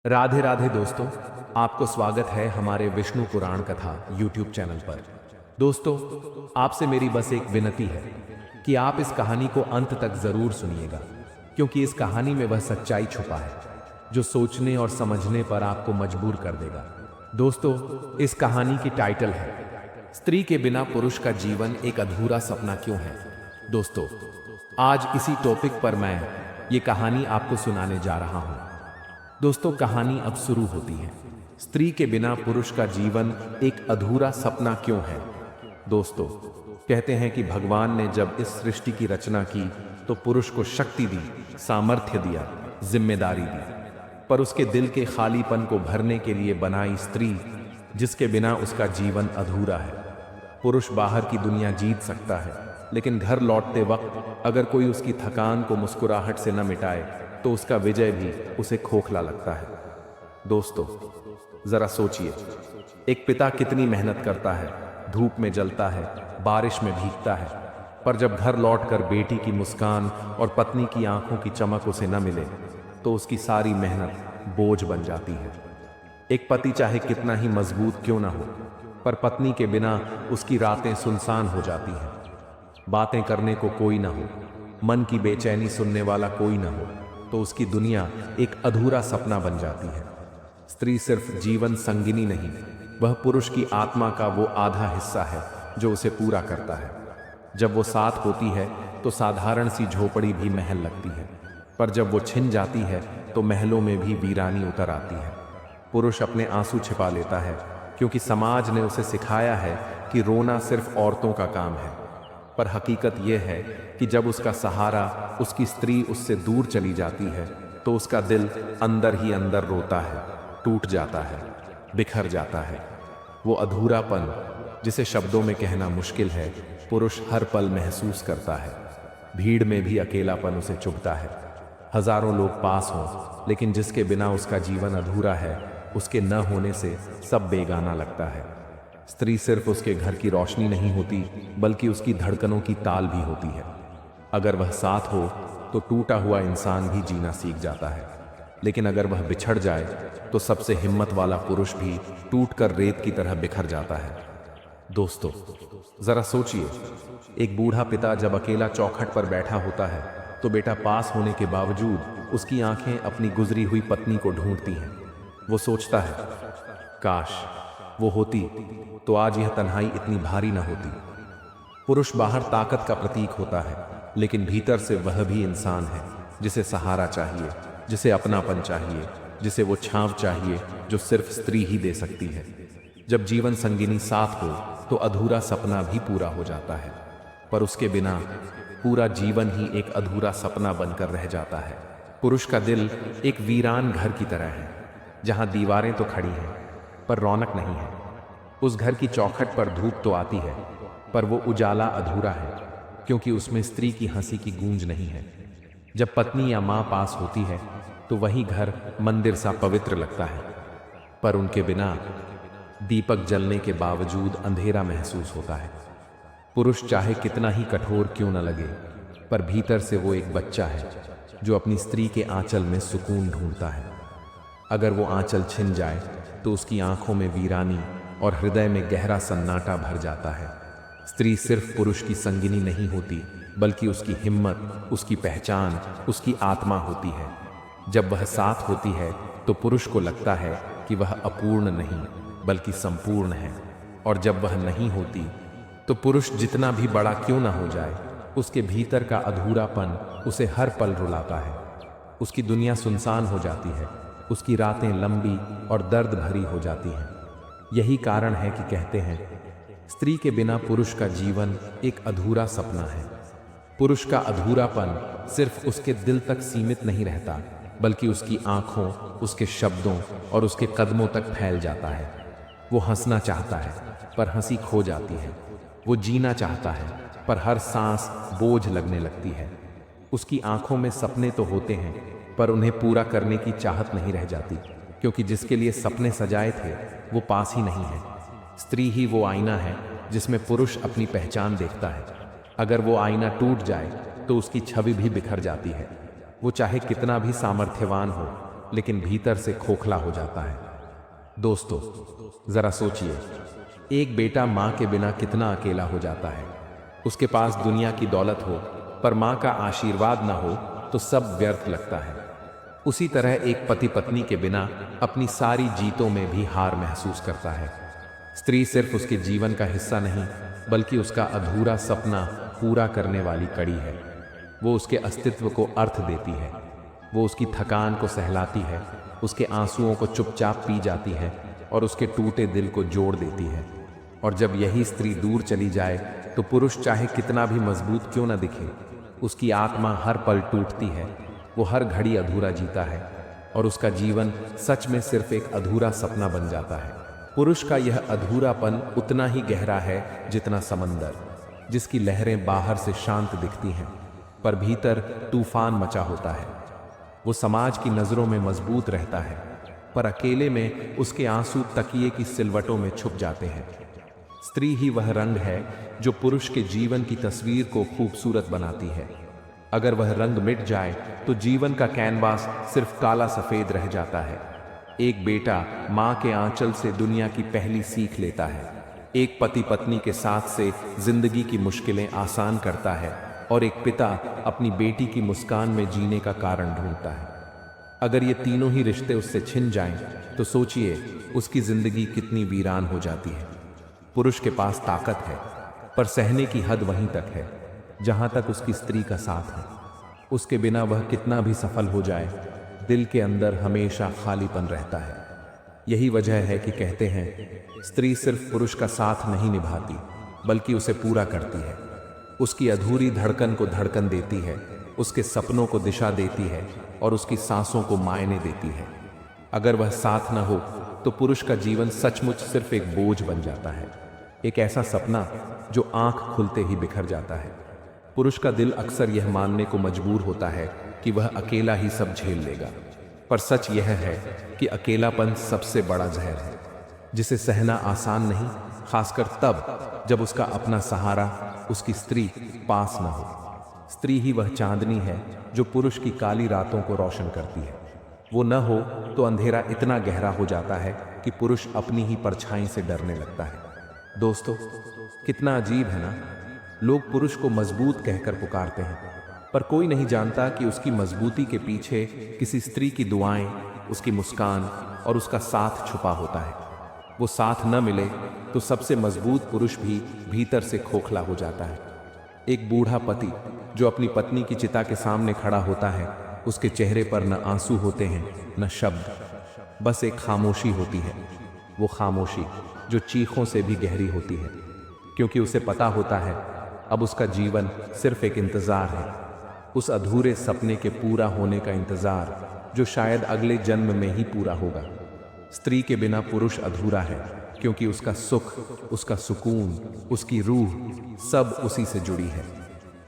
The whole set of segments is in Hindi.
राधे राधे दोस्तों, आपको स्वागत है हमारे विष्णु पुराण कथा YouTube चैनल पर। दोस्तों, आपसे मेरी बस एक विनती है कि आप इस कहानी को अंत तक जरूर सुनिएगा, क्योंकि इस कहानी में वह सच्चाई छुपा है जो सोचने और समझने पर आपको मजबूर कर देगा। दोस्तों, इस कहानी की टाइटल है स्त्री के बिना पुरुष का जीवन एक अधूरा सपना क्यों है। दोस्तों, आज इसी टॉपिक पर मैं ये कहानी आपको सुनाने जा रहा हूं। दोस्तों, कहानी अब शुरू होती है। स्त्री के बिना पुरुष का जीवन एक अधूरा सपना क्यों है। दोस्तों, कहते हैं कि भगवान ने जब इस सृष्टि की रचना की तो पुरुष को शक्ति दी, सामर्थ्य दिया, जिम्मेदारी दी, पर उसके दिल के खालीपन को भरने के लिए बनाई स्त्री, जिसके बिना उसका जीवन अधूरा है। पुरुष बाहर की दुनिया जीत सकता है, लेकिन घर लौटते वक्त अगर कोई उसकी थकान को मुस्कुराहट से न मिटाए तो उसका विजय भी उसे खोखला लगता है। दोस्तों, जरा सोचिए, एक पिता कितनी मेहनत करता है, धूप में जलता है, बारिश में भीगता है, पर जब घर लौटकर बेटी की मुस्कान और पत्नी की आंखों की चमक उसे न मिले तो उसकी सारी मेहनत बोझ बन जाती है। एक पति चाहे कितना ही मजबूत क्यों ना हो, पर पत्नी के बिना उसकी रातें सुनसान हो जाती हैं। बातें करने को कोई ना हो, मन की बेचैनी सुनने वाला कोई ना हो, तो उसकी दुनिया एक अधूरा सपना बन जाती है। स्त्री सिर्फ जीवन संगिनी नहीं, वह पुरुष की आत्मा का वो आधा हिस्सा है जो उसे पूरा करता है। जब वो साथ होती है तो साधारण सी झोपड़ी भी महल लगती है, पर जब वो छिन जाती है तो महलों में भी वीरानी उतर आती है। पुरुष अपने आंसू छिपा लेता है, क्योंकि समाज ने उसे सिखाया है कि रोना सिर्फ औरतों का काम है। पर हकीकत यह है कि जब उसका सहारा, उसकी स्त्री उससे दूर चली जाती है तो उसका दिल अंदर ही अंदर रोता है, टूट जाता है, बिखर जाता है। वो अधूरापन जिसे शब्दों में कहना मुश्किल है, पुरुष हर पल महसूस करता है। भीड़ में भी अकेलापन उसे चुभता है। हजारों लोग पास हों, लेकिन जिसके बिना उसका जीवन अधूरा है, उसके न होने से सब बेगाना लगता है। स्त्री सिर्फ उसके घर की रोशनी नहीं होती, बल्कि उसकी धड़कनों की ताल भी होती है। अगर वह साथ हो तो टूटा हुआ इंसान भी जीना सीख जाता है, लेकिन अगर वह बिछड़ जाए तो सबसे हिम्मत वाला पुरुष भी टूटकर रेत की तरह बिखर जाता है। दोस्तों, जरा सोचिए, एक बूढ़ा पिता जब अकेला चौखट पर बैठा होता है तो बेटा पास होने के बावजूद उसकी आंखें अपनी गुजरी हुई पत्नी को ढूंढती हैं। वो सोचता है, काश वो होती तो आज यह तन्हाई इतनी भारी न होती। पुरुष बाहर ताकत का प्रतीक होता है, लेकिन भीतर से वह भी इंसान है, जिसे सहारा चाहिए, जिसे अपनापन चाहिए, जिसे वो छांव चाहिए जो सिर्फ स्त्री ही दे सकती है। जब जीवन संगिनी साथ हो तो अधूरा सपना भी पूरा हो जाता है, पर उसके बिना पूरा जीवन ही एक अधूरा सपना बनकर रह जाता है। पुरुष का दिल एक वीरान घर की तरह है, जहां दीवारें तो खड़ी हैं पर रौनक नहीं है। उस घर की चौखट पर धूप तो आती है, पर वो उजाला अधूरा है, क्योंकि उसमें स्त्री की हंसी की गूंज नहीं है। जब पत्नी या माँ पास होती है तो वही घर मंदिर सा पवित्र लगता है, पर उनके बिना दीपक जलने के बावजूद अंधेरा महसूस होता है। पुरुष चाहे कितना ही कठोर क्यों न लगे, पर भीतर से वो एक बच्चा है जो अपनी स्त्री के आंचल में सुकून ढूंढता है। अगर वो आंचल छिन जाए तो उसकी आंखों में वीरानी और हृदय में गहरा सन्नाटा भर जाता है। स्त्री सिर्फ पुरुष की संगिनी नहीं होती, बल्कि उसकी हिम्मत, उसकी पहचान, उसकी आत्मा होती है। जब वह साथ होती है तो पुरुष को लगता है कि वह अपूर्ण नहीं बल्कि संपूर्ण है, और जब वह नहीं होती तो पुरुष जितना भी बड़ा क्यों ना हो जाए, उसके भीतर का अधूरापन उसे हर पल रुलाता है। उसकी दुनिया सुनसान हो जाती है, उसकी रातें लंबी और दर्द भरी हो जाती हैं। यही कारण है कि कहते हैं, स्त्री के बिना पुरुष का जीवन एक अधूरा सपना है। पुरुष का अधूरापन सिर्फ उसके दिल तक सीमित नहीं रहता, बल्कि उसकी आंखों, उसके शब्दों और उसके कदमों तक फैल जाता है। वो हंसना चाहता है, पर हंसी खो जाती है। वो जीना चाहता है, पर हर सांस बोझ लगने लगती है। उसकी आंखों में सपने तो होते हैं, पर उन्हें पूरा करने की चाहत नहीं रह जाती, क्योंकि जिसके लिए सपने सजाए थे वो पास ही नहीं है। स्त्री ही वो आईना है जिसमें पुरुष अपनी पहचान देखता है। अगर वो आईना टूट जाए तो उसकी छवि भी बिखर जाती है। वो चाहे कितना भी सामर्थ्यवान हो, लेकिन भीतर से खोखला हो जाता है। दोस्तों, जरा सोचिए, एक बेटा माँ के बिना कितना अकेला हो जाता है। उसके पास दुनिया की दौलत हो, पर माँ का आशीर्वाद ना हो तो सब व्यर्थ लगता है। उसी तरह एक पति पत्नी के बिना अपनी सारी जीतों में भी हार महसूस करता है। स्त्री सिर्फ उसके जीवन का हिस्सा नहीं, बल्कि उसका अधूरा सपना पूरा करने वाली कड़ी है। वो उसके अस्तित्व को अर्थ देती है। वो उसकी थकान को सहलाती है, उसके आंसुओं को चुपचाप पी जाती है और उसके टूटे दिल को जोड़ देती है। और जब यही स्त्री दूर चली जाए तो पुरुष चाहे कितना भी मजबूत क्यों न दिखे, उसकी आत्मा हर पल टूटती है। वो हर घड़ी अधूरा जीता है और उसका जीवन सच में सिर्फ एक अधूरा सपना बन जाता है। पुरुष का यह अधूरापन उतना ही गहरा है जितना समंदर, जिसकी लहरें बाहर से शांत दिखती हैं, पर भीतर तूफान मचा होता है। वो समाज की नज़रों में मजबूत रहता है, पर अकेले में उसके आंसू तकिए की सिलवटों में छुप जाते हैं। स्त्री ही वह रंग है जो पुरुष के जीवन की तस्वीर को खूबसूरत बनाती है। अगर वह रंग मिट जाए तो जीवन का कैनवास सिर्फ काला सफेद रह जाता है। एक बेटा माँ के आंचल से दुनिया की पहली सीख लेता है। एक पति पत्नी के साथ से जिंदगी की मुश्किलें आसान करता है और एक पिता अपनी बेटी की मुस्कान में जीने का कारण ढूंढता है। अगर ये तीनों ही रिश्ते उससे छिन जाएं, तो सोचिए उसकी जिंदगी कितनी वीरान हो जाती है। पुरुष के पास ताकत है, पर सहने की हद वहीं तक है जहां तक उसकी स्त्री का साथ है। उसके बिना वह कितना भी सफल हो जाए, दिल के अंदर हमेशा खालीपन रहता है। यही वजह है कि कहते हैं, स्त्री सिर्फ पुरुष का साथ नहीं निभाती, बल्कि उसे पूरा करती है। उसकी अधूरी धड़कन को धड़कन देती है, उसके सपनों को दिशा देती है और उसकी सांसों को मायने देती है। अगर वह साथ न हो तो पुरुष का जीवन सचमुच सिर्फ एक बोझ बन जाता है, एक ऐसा सपना जो आंख खुलते ही बिखर जाता है। पुरुष का दिल अक्सर यह मानने को मजबूर होता है कि वह अकेला ही सब झेल लेगा, पर सच यह है कि अकेलापन सबसे बड़ा जहर है, जिसे सहना आसान नहीं, खासकर तब जब उसका अपना सहारा, उसकी स्त्री पास न हो। स्त्री ही वह चांदनी है जो पुरुष की काली रातों को रोशन करती है। वो न हो तो अंधेरा इतना गहरा हो जाता है कि पुरुष अपनी ही परछाई से डरने लगता है। दोस्तों, कितना अजीब है ना, लोग पुरुष को मजबूत कहकर पुकारते हैं, पर कोई नहीं जानता कि उसकी मजबूती के पीछे किसी स्त्री की दुआएं, उसकी मुस्कान और उसका साथ छुपा होता है। वो साथ न मिले तो सबसे मजबूत पुरुष भी भीतर से खोखला हो जाता है। एक बूढ़ा पति जो अपनी पत्नी की चिता के सामने खड़ा होता है, उसके चेहरे पर न आंसू होते हैं न शब्द, बस एक खामोशी होती है। वो खामोशी जो चीखों से भी गहरी होती है, क्योंकि उसे पता होता है अब उसका जीवन सिर्फ एक इंतजार है, उस अधूरे सपने के पूरा होने का इंतजार जो शायद अगले जन्म में ही पूरा होगा। स्त्री के बिना पुरुष अधूरा है, क्योंकि उसका सुख, उसका सुकून, उसकी रूह सब उसी से जुड़ी है।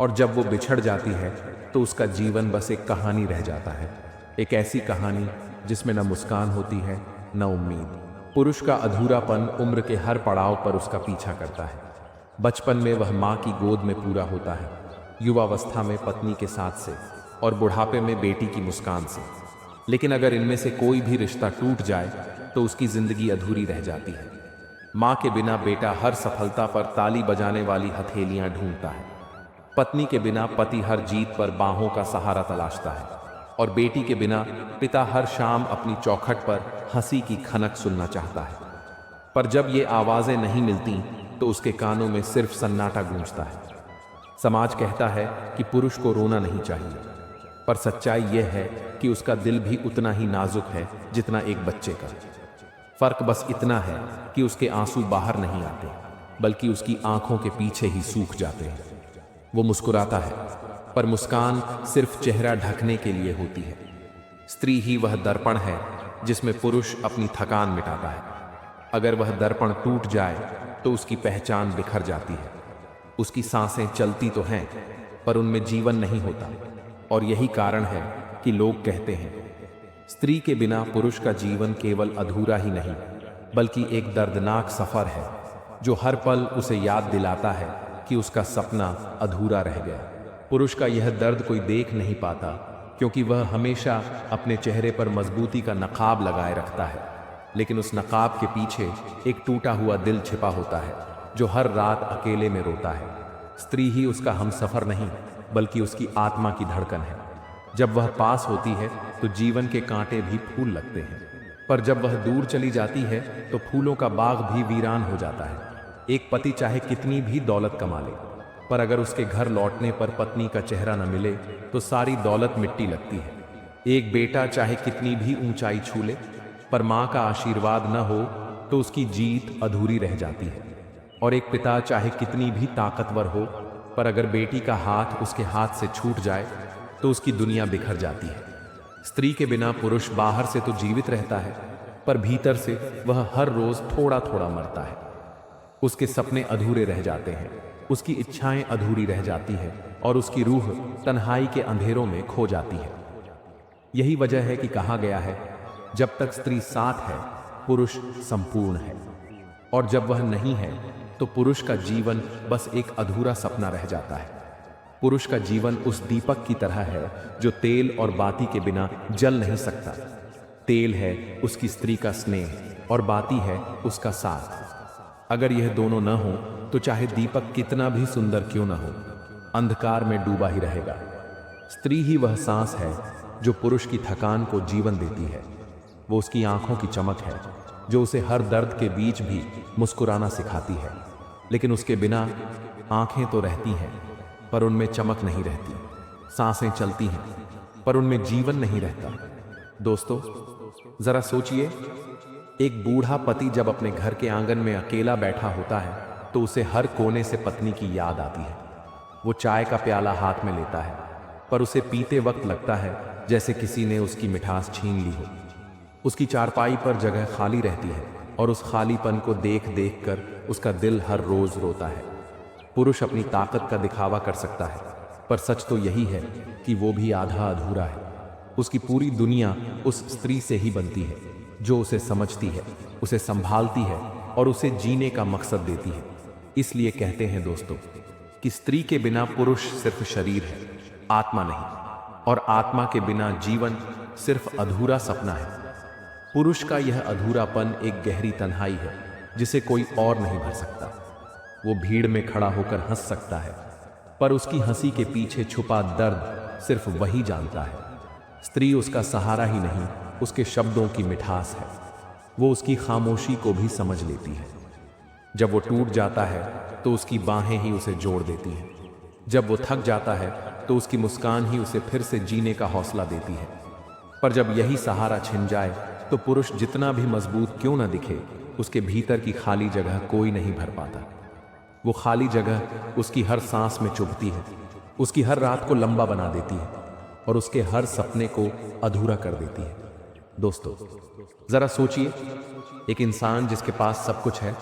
और जब वो बिछड़ जाती है तो उसका जीवन बस एक कहानी रह जाता है, एक ऐसी कहानी जिसमें न मुस्कान होती है न उम्मीद। पुरुष का अधूरापन उम्र के हर पड़ाव पर उसका पीछा करता है। बचपन में वह माँ की गोद में पूरा होता है, युवावस्था में पत्नी के साथ से और बुढ़ापे में बेटी की मुस्कान से। लेकिन अगर इनमें से कोई भी रिश्ता टूट जाए तो उसकी जिंदगी अधूरी रह जाती है। माँ के बिना बेटा हर सफलता पर ताली बजाने वाली हथेलियां ढूंढता है, पत्नी के बिना पति हर जीत पर बाहों का सहारा तलाशता है और बेटी के बिना पिता हर शाम अपनी चौखट पर हंसी की खनक सुनना चाहता है। पर जब ये आवाजें नहीं मिलती तो उसके कानों में सिर्फ सन्नाटा गूंजता है। समाज कहता है कि पुरुष को रोना नहीं चाहिए, पर सच्चाई यह है कि उसका दिल भी उतना ही नाजुक है जितना एक बच्चे का। फर्क बस इतना है कि उसके आंसू बाहर नहीं आते, बल्कि उसकी आंखों के पीछे ही सूख जाते हैं। वो मुस्कुराता है, पर मुस्कान सिर्फ चेहरा ढकने के लिए होती है। स्त्री ही वह दर्पण है जिसमें पुरुष अपनी थकान मिटाता है। अगर वह दर्पण टूट जाए तो उसकी पहचान बिखर जाती है। उसकी सांसें चलती तो हैं, पर उनमें जीवन नहीं होता। और यही कारण है कि लोग कहते हैं, स्त्री के बिना पुरुष का जीवन केवल अधूरा ही नहीं, बल्कि एक दर्दनाक सफर है जो हर पल उसे याद दिलाता है कि उसका सपना अधूरा रह गया। पुरुष का यह दर्द कोई देख नहीं पाता, क्योंकि वह हमेशा अपने चेहरे पर मजबूती का नकाब लगाए रखता है, लेकिन उस नकाब के पीछे एक टूटा हुआ दिल छिपा होता है जो हर रात अकेले में रोता है। स्त्री ही उसका हमसफर नहीं, बल्कि उसकी आत्मा की धड़कन है। जब वह पास होती है तो जीवन के कांटे भी फूल लगते हैं, पर जब वह दूर चली जाती है तो फूलों का बाग भी वीरान हो जाता है। एक पति चाहे कितनी भी दौलत कमा ले, पर अगर उसके घर लौटने पर पत्नी का चेहरा न मिले तो सारी दौलत मिट्टी लगती है। एक बेटा चाहे कितनी भी ऊंचाई छू ले, पर माँ का आशीर्वाद न हो तो उसकी जीत अधूरी रह जाती है। और एक पिता चाहे कितनी भी ताकतवर हो, पर अगर बेटी का हाथ उसके हाथ से छूट जाए तो उसकी दुनिया बिखर जाती है। स्त्री के बिना पुरुष बाहर से तो जीवित रहता है, पर भीतर से वह हर रोज थोड़ा थोड़ा मरता है। उसके सपने अधूरे रह जाते हैं, उसकी इच्छाएं अधूरी रह जाती है और उसकी रूह तन्हाई के अंधेरों में खो जाती है। यही वजह है कि कहा गया है, जब तक स्त्री साथ है पुरुष संपूर्ण है, और जब वह नहीं है तो पुरुष का जीवन बस एक अधूरा सपना रह जाता है। पुरुष का जीवन उस दीपक की तरह है जो तेल और बाती के बिना जल नहीं सकता। तेल है उसकी स्त्री का स्नेह और बाती है उसका साथ। अगर यह दोनों न हो तो चाहे दीपक कितना भी सुंदर क्यों न हो, अंधकार में डूबा ही रहेगा। स्त्री ही वह सांस है जो पुरुष की थकान को जीवन देती है। वो उसकी आंखों की चमक है जो उसे हर दर्द के बीच भी मुस्कुराना सिखाती है। लेकिन उसके बिना आंखें तो रहती हैं, पर उनमें चमक नहीं रहती। सांसें चलती हैं, पर उनमें जीवन नहीं रहता। दोस्तों, जरा सोचिए, एक बूढ़ा पति जब अपने घर के आंगन में अकेला बैठा होता है तो उसे हर कोने से पत्नी की याद आती है। वो चाय का प्याला हाथ में लेता है, पर उसे पीते वक्त लगता है जैसे किसी ने उसकी मिठास छीन ली हो। उसकी चारपाई पर जगह खाली रहती है और उस खालीपन को देख देख कर उसका दिल हर रोज रोता है। पुरुष अपनी ताकत का दिखावा कर सकता है, पर सच तो यही है कि वो भी आधा अधूरा है। उसकी पूरी दुनिया उस स्त्री से ही बनती है जो उसे समझती है, उसे संभालती है और उसे जीने का मकसद देती है। इसलिए कहते हैं दोस्तों कि स्त्री के बिना पुरुष सिर्फ शरीर है, आत्मा नहीं, और आत्मा के बिना जीवन सिर्फ अधूरा सपना है। पुरुष का यह अधूरापन एक गहरी तन्हाई है जिसे कोई और नहीं भर सकता। वो भीड़ में खड़ा होकर हंस सकता है, पर उसकी हंसी के पीछे छुपा दर्द सिर्फ वही जानता है। स्त्री उसका सहारा ही नहीं, उसके शब्दों की मिठास है। वो उसकी खामोशी को भी समझ लेती है। जब वो टूट जाता है तो उसकी बाहें ही उसे जोड़ देती हैं। जब वो थक जाता है तो उसकी मुस्कान ही उसे फिर से जीने का हौसला देती है। पर जब यही सहारा छिन जाए तो पुरुष जितना भी मजबूत क्यों न दिखे, उसके भीतर की खाली जगह कोई नहीं भर पाता। वो खाली जगह उसकी हर सांस में चुभती है, उसकी हर रात को लंबा बना देती है और उसके हर सपने को अधूरा कर देती है। दोस्तों, जरा सोचिए, एक इंसान जिसके पास सब कुछ है,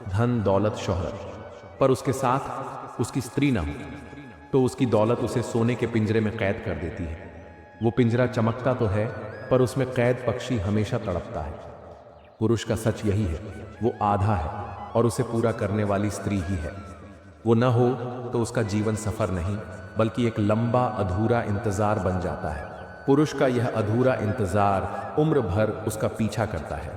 धन दौलत शोहरत, पर उसके साथ उसकी स्त्री ना हो, तो उसकी दौलत उसे सोने के पिंजरे में कैद कर देती है। वो पिंजरा चमकता तो है, पर उसमें कैद पक्षी हमेशा तड़पता है। पुरुष का सच यही है, वो आधा है और उसे पूरा करने वाली स्त्री ही है। वो न हो तो उसका जीवन सफर नहीं, बल्कि एक लंबा अधूरा इंतजार बन जाता है। पुरुष का यह अधूरा इंतजार उम्र भर उसका पीछा करता है।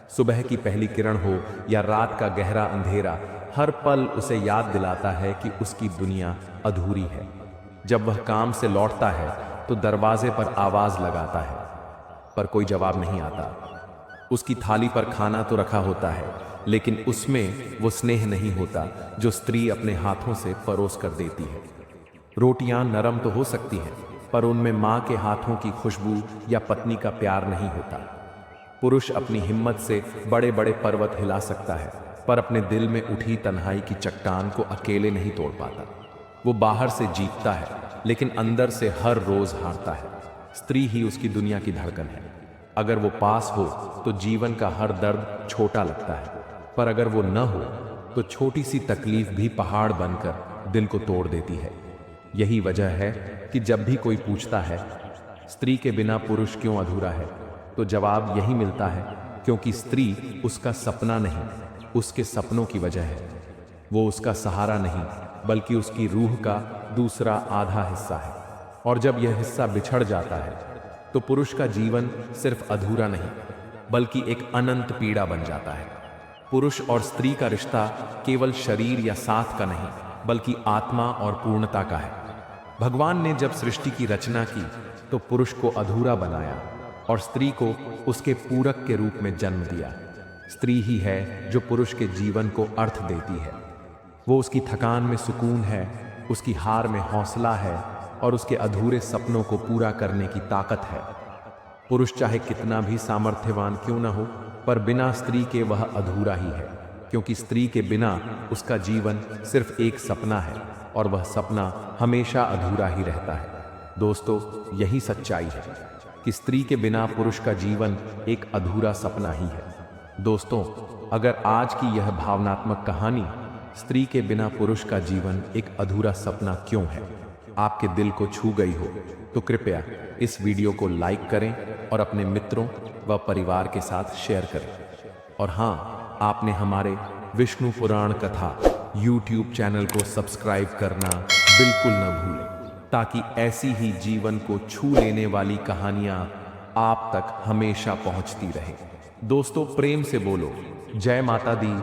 सुबह की पहली किरण हो या रात का गहरा अंधेरा, हर पल उसे याद दिलाता है कि उसकी दुनिया अधूरी है। जब वह काम से लौटता है तो दरवाजे पर आवाज लगाता है, पर कोई जवाब नहीं आता। उसकी थाली पर खाना तो रखा होता है, लेकिन उसमें वो स्नेह नहीं होता जो स्त्री अपने हाथों से परोस कर देती है। रोटियां नरम तो हो सकती हैं, पर उनमें माँ के हाथों की खुशबू या पत्नी का प्यार नहीं होता। पुरुष अपनी हिम्मत से बड़े बड़े पर्वत हिला सकता है, पर अपने दिल में उठी तन्हाई की चट्टान को अकेले नहीं तोड़ पाता। वो बाहर से जीतता है, लेकिन अंदर से हर रोज हारता है। स्त्री ही उसकी दुनिया की धड़कन है। अगर वो पास हो तो जीवन का हर दर्द छोटा लगता है, पर अगर वो न हो तो छोटी सी तकलीफ भी पहाड़ बनकर दिल को तोड़ देती है। यही वजह है कि जब भी कोई पूछता है स्त्री के बिना पुरुष क्यों अधूरा है, तो जवाब यही मिलता है, क्योंकि स्त्री उसका सपना नहीं, उसके सपनों की वजह है। वो उसका सहारा नहीं, बल्कि उसकी रूह का दूसरा आधा हिस्सा है। और जब यह हिस्सा बिछड़ जाता है तो पुरुष का जीवन सिर्फ अधूरा नहीं बल्कि एक अनंत पीड़ा बन जाता है। पुरुष और स्त्री का रिश्ता केवल शरीर या साथ का नहीं बल्कि आत्मा और पूर्णता का है। भगवान ने जब सृष्टि की रचना की तो पुरुष को अधूरा बनाया और स्त्री को उसके पूरक के रूप में जन्म दिया। स्त्री ही है जो पुरुष के जीवन को अर्थ देती है। वो उसकी थकान में सुकून है, उसकी हार में हौसला है और उसके अधूरे सपनों को पूरा करने की ताकत है। पुरुष चाहे कितना भी सामर्थ्यवान क्यों न हो, पर बिना स्त्री के वह अधूरा ही है, क्योंकि स्त्री के बिना उसका जीवन सिर्फ एक सपना है और वह सपना हमेशा अधूरा ही रहता है। दोस्तों, यही सच्चाई है कि स्त्री के बिना पुरुष का जीवन एक अधूरा सपना ही है। दोस्तों, अगर आज की यह भावनात्मक कहानी स्त्री के बिना पुरुष का जीवन एक अधूरा सपना क्यों है आपके दिल को छू गई हो, तो कृपया इस वीडियो को लाइक करें और अपने मित्रों व परिवार के साथ शेयर करें। और हाँ, आपने हमारे विष्णु पुराण कथा YouTube चैनल को सब्सक्राइब करना बिल्कुल न भूलें, ताकि ऐसी ही जीवन को छू लेने वाली कहानियां आप तक हमेशा पहुंचती रहें। दोस्तों, प्रेम से बोलो जय माता दी,